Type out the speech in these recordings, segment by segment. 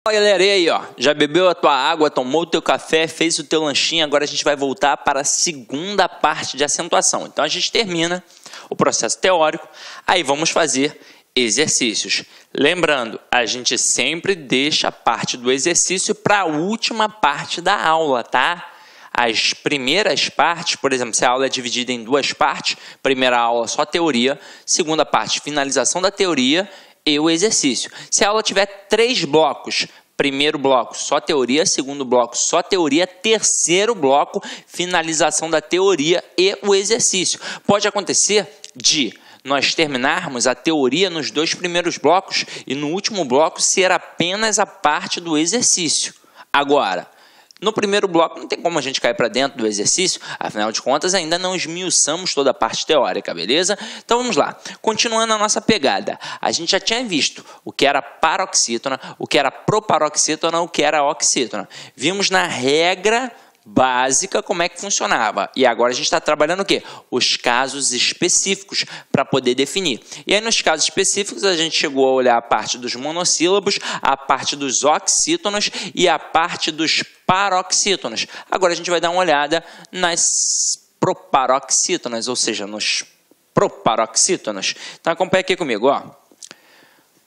Fala galera, e aí ó, já bebeu a tua água, tomou o teu café, fez o teu lanchinho, agora a gente vai voltar para a segunda parte de acentuação. Então a gente termina o processo teórico, aí vamos fazer exercícios. Lembrando, a gente sempre deixa a parte do exercício para a última parte da aula, tá? As primeiras partes, por exemplo, se a aula é dividida em duas partes, primeira aula só teoria, segunda parte finalização da teoria e o exercício. Se a aula tiver 3 blocos, primeiro bloco só teoria, segundo bloco só teoria, terceiro bloco finalização da teoria e o exercício. Pode acontecer de nós terminarmos a teoria nos 2 primeiros blocos e no último bloco ser apenas a parte do exercício. Agora, no primeiro bloco não tem como a gente cair para dentro do exercício, afinal de contas ainda não esmiuçamos toda a parte teórica, beleza? Então vamos lá, continuando a nossa pegada. A gente já tinha visto o que era paroxítona, o que era proparoxítona, o que era oxítona. Vimos na regra básica como é que funcionava. E agora a gente está trabalhando o quê? Os casos específicos para poder definir. E aí nos casos específicos a gente chegou a olhar a parte dos monossílabos, a parte dos oxítonos e a parte dos paroxítonos. Agora a gente vai dar uma olhada nas proparoxítonas, ou seja, nos proparoxítonos. Então acompanha aqui comigo, ó.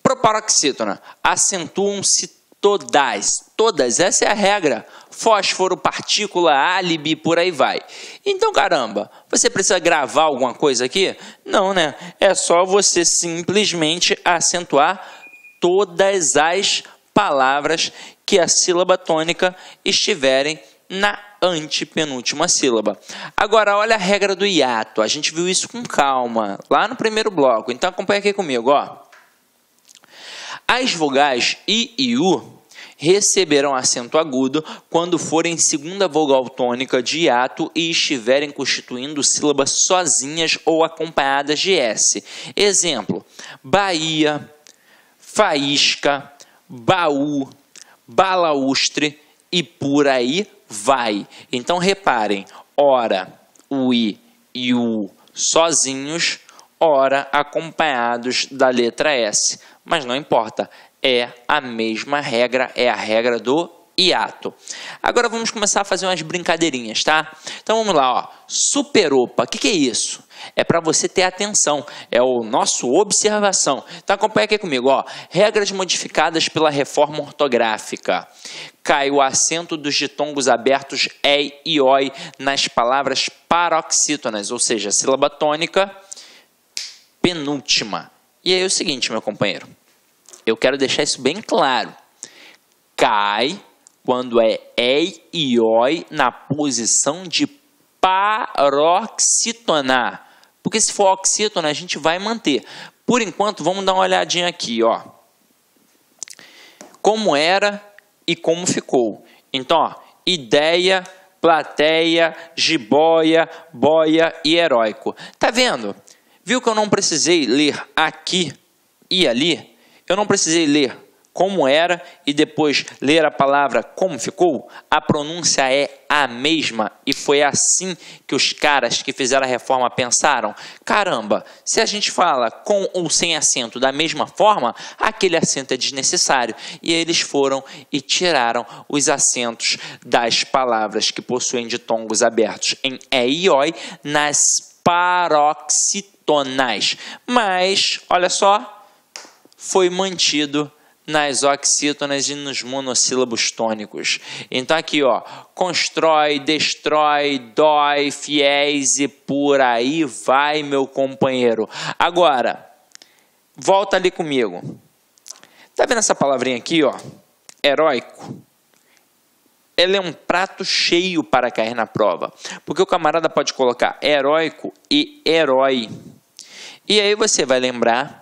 Proparoxítona, acentuam-se todas, essa é a regra. Fósforo, partícula, álibi, por aí vai. Então, caramba, você precisa gravar alguma coisa aqui? Não, né? É só você simplesmente acentuar todas as palavras que a sílaba tônica estiverem na antepenúltima sílaba. Agora, olha a regra do hiato. A gente viu isso com calma, lá no primeiro bloco. Então, acompanha aqui comigo, ó. As vogais I e U receberão acento agudo quando forem segunda vogal tônica de hiato e estiverem constituindo sílabas sozinhas ou acompanhadas de S. Exemplo, Bahia, faísca, baú, balaústre e por aí vai. Então, reparem, ora o I e o U sozinhos, ora acompanhados da letra S. Mas não importa, é a mesma regra, é a regra do hiato. Agora vamos começar a fazer umas brincadeirinhas, tá? Então vamos lá, ó. Superopa, o que é isso? É para você ter atenção, é o nosso observação. Então acompanha aqui comigo, ó. Regras modificadas pela reforma ortográfica. Cai o acento dos ditongos abertos EI e OI nas palavras paroxítonas, ou seja, sílaba tônica penúltima. E aí é o seguinte, meu companheiro, eu quero deixar isso bem claro. Cai quando é EI e OI na posição de paroxítona. Porque se for oxítona, a gente vai manter. Por enquanto, vamos dar uma olhadinha aqui, ó. Como era e como ficou. Então, ó, ideia, plateia, jiboia, boia e heróico. Tá vendo? Viu que eu não precisei ler aqui e ali? Eu não precisei ler como era e depois ler a palavra como ficou? A pronúncia é a mesma e foi assim que os caras que fizeram a reforma pensaram. Caramba, se a gente fala com ou sem acento da mesma forma, aquele acento é desnecessário. E eles foram e tiraram os acentos das palavras que possuem ditongos abertos em E e OI nas paroxitonais. Mas, olha só, foi mantido nas oxítonas e nos monossílabos tônicos. Então aqui, ó, constrói, destrói, dói, fiéis e por aí vai, meu companheiro. Agora, volta ali comigo. Tá vendo essa palavrinha aqui, ó? Heróico. Ela é um prato cheio para cair na prova, porque o camarada pode colocar heróico e herói. E aí você vai lembrar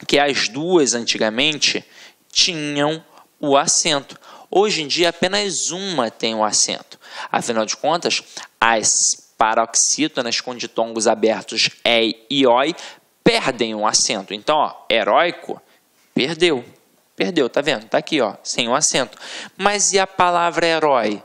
que as duas antigamente tinham o acento. Hoje em dia apenas uma tem o acento. Afinal de contas, as paroxítonas com ditongos abertos EI e OI perdem o acento. Então, ó, heróico, perdeu. Perdeu, tá vendo? Tá aqui, ó, sem o acento. Mas e a palavra herói?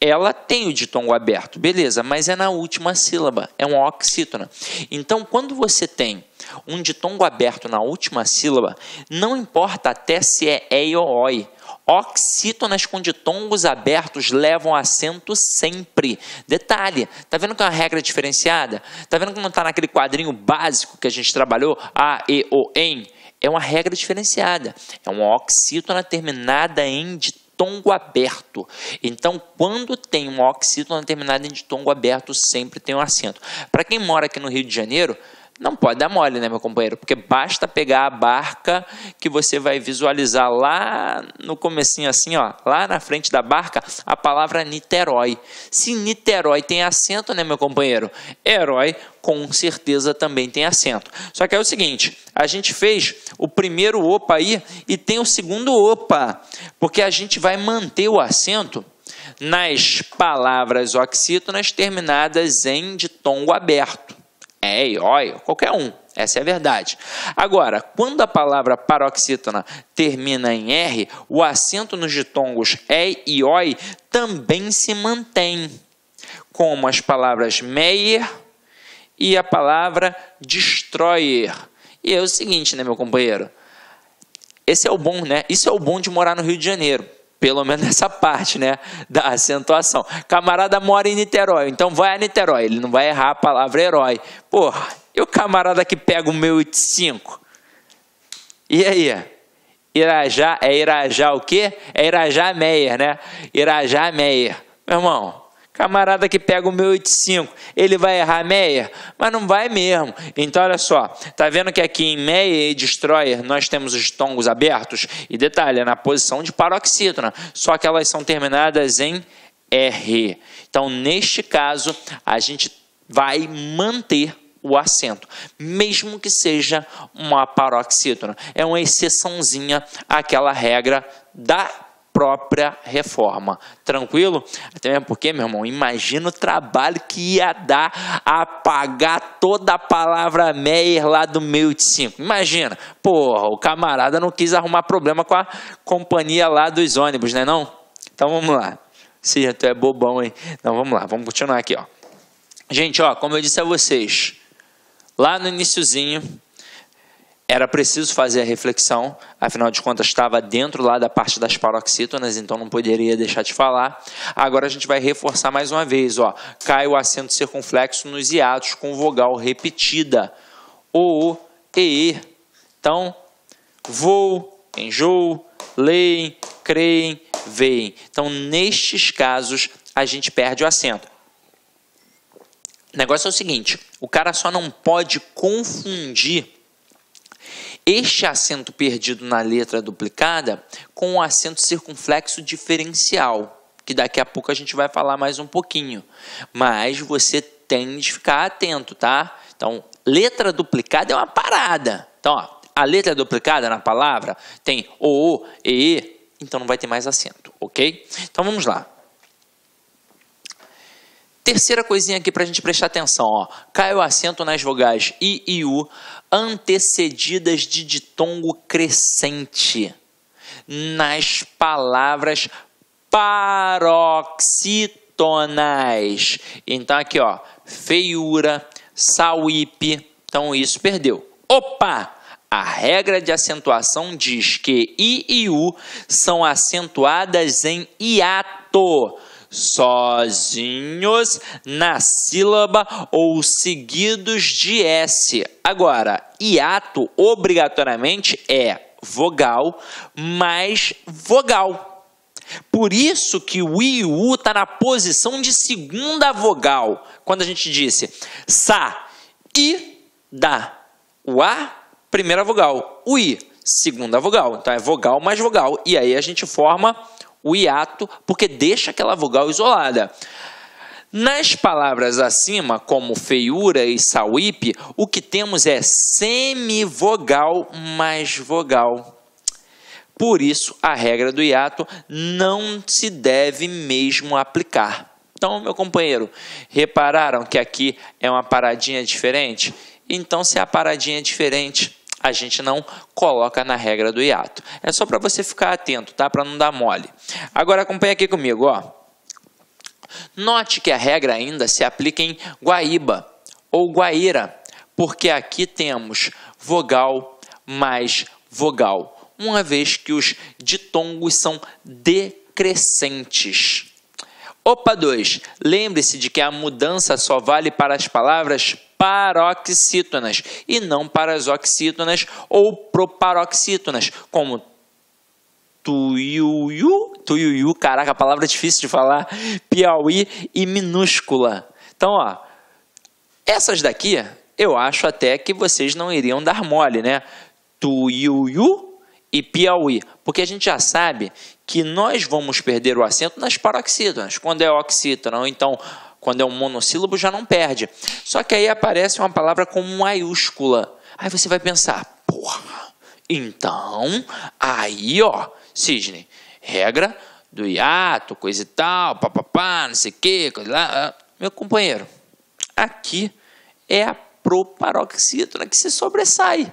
Ela tem o ditongo aberto, beleza, mas é na última sílaba, é uma oxítona. Então, quando você tem um ditongo aberto na última sílaba, não importa até se é e ou oi. Oxítonas com ditongos abertos levam acento sempre. Detalhe, tá vendo que é uma regra diferenciada? Tá vendo que não está naquele quadrinho básico que a gente trabalhou? A, e, o, em. É uma regra diferenciada. É uma oxítona terminada em ditongo aberto. Então, quando tem uma oxítona terminada em ditongo aberto, sempre tem um acento. Para quem mora aqui no Rio de Janeiro, não pode dar mole, né, meu companheiro? Porque basta pegar a barca que você vai visualizar lá no comecinho assim, ó, lá na frente da barca, a palavra Niterói. Se Niterói tem acento, né, meu companheiro? Herói, com certeza, também tem acento. Só que é o seguinte, a gente fez o primeiro opa aí e tem o segundo opa, porque a gente vai manter o acento nas palavras oxítonas terminadas em ditongo aberto. É, oi, qualquer um, essa é a verdade. Agora, quando a palavra paroxítona termina em R, o acento nos ditongos é e oi também se mantém, como as palavras Meyer e a palavra destroyer. E é o seguinte, né, meu companheiro? Esse é o bom, né? Isso é o bom de morar no Rio de Janeiro. Pelo menos nessa parte, né, da acentuação. Camarada mora em Niterói, então vai a Niterói. Ele não vai errar a palavra herói. Porra, e o camarada que pega o 1085? E aí? Irajá, é Irajá o quê? É Irajá Meyer, né? Irajá Meyer. Meu irmão, camarada que pega o 1085, ele vai errar Meyer? Mas não vai mesmo. Então, olha só, tá vendo que aqui em Meyer e Destroyer nós temos os ditongos abertos? E detalhe, é na posição de paroxítona, só que elas são terminadas em R. Então, neste caso, a gente vai manter o acento, mesmo que seja uma paroxítona. É uma exceçãozinha àquela regra da própria reforma. Tranquilo? Até mesmo porque, meu irmão, imagina o trabalho que ia dar apagar toda a palavra Meyer lá do 1085. Imagina. Porra, o camarada não quis arrumar problema com a companhia lá dos ônibus, né não? Então vamos lá. Sim, tu é bobão, hein? Então vamos lá, vamos continuar aqui, ó. Gente, ó, como eu disse a vocês, lá no iniciozinho, era preciso fazer a reflexão, afinal de contas estava dentro lá da parte das paroxítonas, então não poderia deixar de falar. Agora a gente vai reforçar mais uma vez, ó. Cai o acento circunflexo nos hiatos com vogal repetida. O, e. Então, vou, enjoo, leem, creem, veem. Então, nestes casos, a gente perde o acento. O negócio é o seguinte, o cara só não pode confundir este acento perdido na letra duplicada com o acento circunflexo diferencial, que daqui a pouco a gente vai falar mais um pouquinho. Mas você tem de ficar atento, tá? Então, letra duplicada é uma parada. Então, ó, a letra duplicada na palavra tem o, e, então não vai ter mais acento, ok? Então, vamos lá. Terceira coisinha aqui para a gente prestar atenção, ó. Cai o acento nas vogais I e U, antecedidas de ditongo crescente, nas palavras paroxítonas. Então, aqui, ó, feiura, sauípe, então isso perdeu. Opa! A regra de acentuação diz que I e U são acentuadas em hiato, sozinhos na sílaba ou seguidos de S. Agora, hiato obrigatoriamente é vogal mais vogal. Por isso que o I e o U está na posição de segunda vogal. Quando a gente disse sa, I, da. O A, primeira vogal. O I, segunda vogal. Então é vogal mais vogal. E aí a gente forma o hiato, porque deixa aquela vogal isolada. Nas palavras acima, como feiura e sauípe, o que temos é semivogal mais vogal. Por isso, a regra do hiato não se deve mesmo aplicar. Então, meu companheiro, repararam que aqui é uma paradinha diferente? Então, se a paradinha é diferente, a gente não coloca na regra do hiato. É só para você ficar atento, tá? Para não dar mole. Agora acompanha aqui comigo, ó. Note que a regra ainda se aplica em Guaíba ou Guaíra, Porque aqui temos vogal mais vogal, uma vez que os ditongos são decrescentes. Opa 2, lembre-se de que a mudança só vale para as palavras paroxítonas e não para as oxítonas ou proparoxítonas, como tuiuiu, caraca, a palavra é difícil de falar, Piauí e minúscula. Então, ó, essas daqui, eu acho até que vocês não iriam dar mole, né? Tuiuiu e Piauí, porque a gente já sabe que nós vamos perder o acento nas paroxítonas, quando é oxítona, ou então quando é um monossílabo já não perde. Só que aí aparece uma palavra com maiúscula. Aí você vai pensar, porra, então, aí ó, Cisne, regra do hiato, coisa e tal, papapá, não sei o que, coisa lá. Meu companheiro, aqui é a proparoxítona que se sobressai.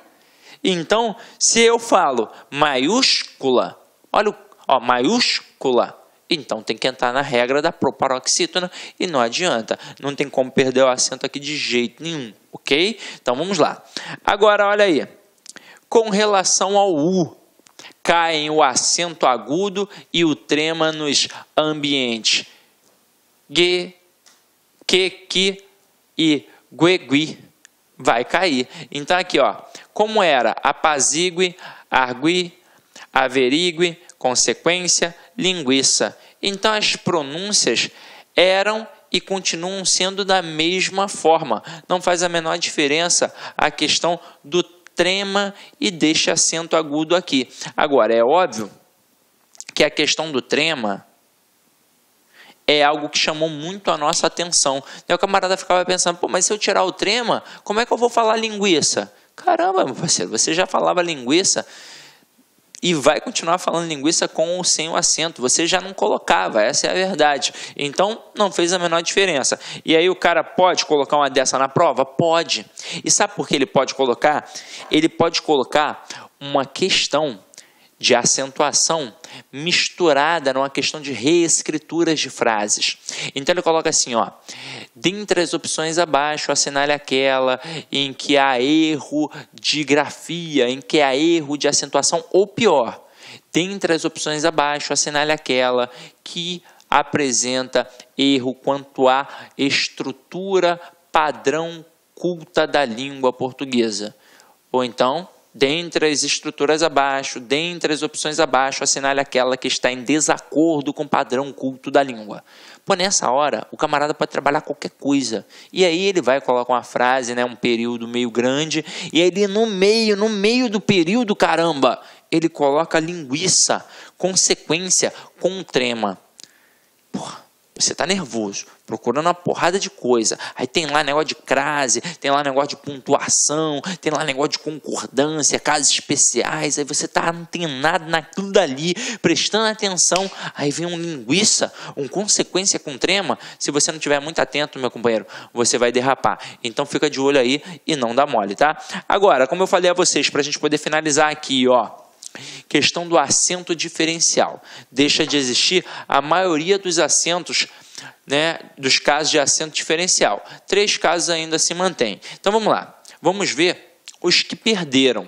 Então, se eu falo maiúscula, olha, ó, maiúscula, então tem que entrar na regra da proparoxítona e não adianta. Não tem como perder o acento aqui de jeito nenhum, ok? Então, vamos lá. Agora, olha aí. Com relação ao U, caem o acento agudo e o trema nos ambientes G, que e guegui. Vai cair. Então, aqui, ó, como era apazigue, argui, averigue, consequência, linguiça. Então, as pronúncias eram e continuam sendo da mesma forma. Não faz a menor diferença a questão do trema e deste acento agudo aqui. Agora, é óbvio que a questão do trema é algo que chamou muito a nossa atenção. E o camarada ficava pensando, pô, mas se eu tirar o trema, como é que eu vou falar linguiça? Caramba, meu parceiro, você já falava linguiça e vai continuar falando linguiça com ou sem o acento. Você já não colocava, essa é a verdade. Então, não fez a menor diferença. E aí o cara pode colocar uma dessa na prova? Pode. E sabe por que ele pode colocar? Ele pode colocar uma questão de acentuação misturada numa questão de reescrituras de frases. Então ele coloca assim, ó, dentre as opções abaixo, assinale aquela em que há erro de grafia, em que há erro de acentuação, ou pior, dentre as opções abaixo, assinale aquela que apresenta erro quanto à estrutura padrão culta da língua portuguesa. Ou então, dentre as estruturas abaixo, dentre as opções abaixo, assinale aquela que está em desacordo com o padrão culto da língua. Pô, nessa hora, o camarada pode trabalhar qualquer coisa. E aí ele vai colocar uma frase, né, um período meio grande, e aí ele no meio do período, caramba, ele coloca linguiça, consequência com trema. Porra. Você está nervoso, procurando uma porrada de coisa. Aí tem lá negócio de crase, tem lá negócio de pontuação, tem lá negócio de concordância, casos especiais. Aí você está antenado naquilo dali, prestando atenção. Aí vem um linguiça, um consequência com trema. Se você não estiver muito atento, meu companheiro, você vai derrapar. Então fica de olho aí e não dá mole, tá? Agora, como eu falei a vocês, para a gente poder finalizar aqui, ó. Questão do acento diferencial. Deixa de existir a maioria dos acentos, né, dos casos de acento diferencial. 3 casos ainda se mantêm. Então vamos lá. Vamos ver os que perderam.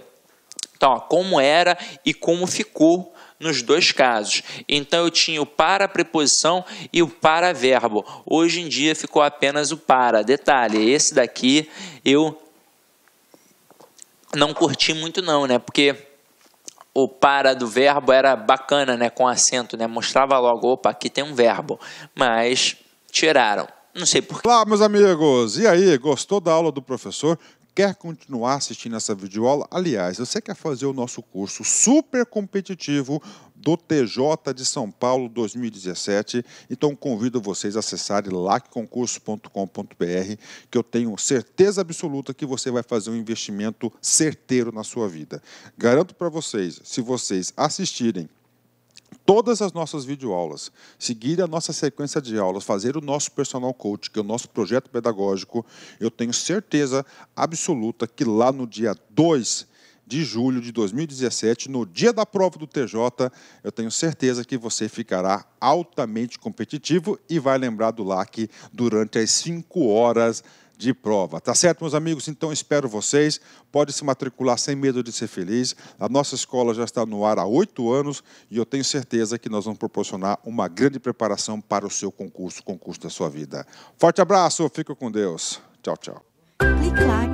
Então, ó, como era e como ficou nos 2 casos. Então eu tinha o para preposição e o para verbo. Hoje em dia ficou apenas o para. Detalhe, esse daqui eu não curti muito não, né? Porque o para do verbo era bacana, né, com acento, né, mostrava logo, opa, aqui tem um verbo, mas tiraram, não sei porquê. Olá, meus amigos, e aí, gostou da aula do professor? Quer continuar assistindo essa videoaula? Aliás, você quer fazer o nosso curso super competitivo do TJ de São Paulo 2017? Então convido vocês a acessarem lacconcurso.com.br, que eu tenho certeza absoluta que você vai fazer um investimento certeiro na sua vida. Garanto para vocês, se vocês assistirem todas as nossas videoaulas, seguir a nossa sequência de aulas, fazer o nosso personal coach, que é o nosso projeto pedagógico, eu tenho certeza absoluta que lá no dia 2 de julho de 2017, no dia da prova do TJ, eu tenho certeza que você ficará altamente competitivo e vai lembrar do LAC durante as 5 horas de prova. Tá certo, meus amigos? Então, espero vocês. Pode se matricular sem medo de ser feliz. A nossa escola já está no ar há 8 anos e eu tenho certeza que nós vamos proporcionar uma grande preparação para o seu concurso, o concurso da sua vida. Forte abraço, fica com Deus. Tchau, tchau. Clique lá